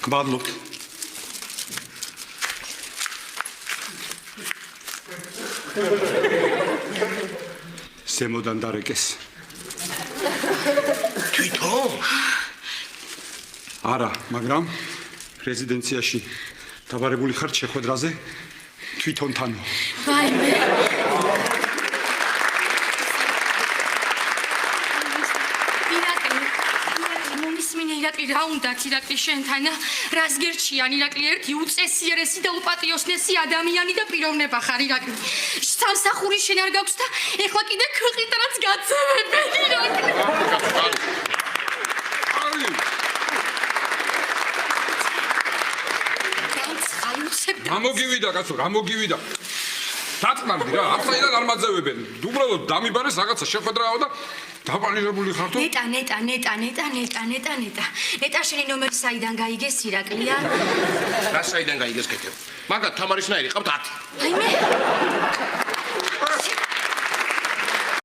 გმადლობთ. ზემოდან დარეკეს. თვითონ? არა, მაგრამ რეზიდენციაში დაბარებული ხართ შეხვედრაზე თვითონ თან. ვაიმე. ირაკლი რა უნდა ირაკლი შენთან რას გერჩიან ირაკლი ერთი უწესიერესი და უპატრიოტნესი ადამიანი და პიროვნება ხარ ირაკლი სამსახური შენ არ გაქვს და ეხლა კიდე ქვეყნითაც გაწევებენ ირაკლი რა მოგივიდა კაცო რა მოგივიდა დაწმარდი რა აფსაიდან არ მაძევებენ უბრალოდ დამიბარეს რაღაცა შეხვედრაო და დაპანირებული ხართო ნეტა შენი ნომერი საიდან გაიგეს ირაკლია რა საიდან გაიგეს კეთებ მაგათ თამარიშნაირი ყავთ 10 აიმე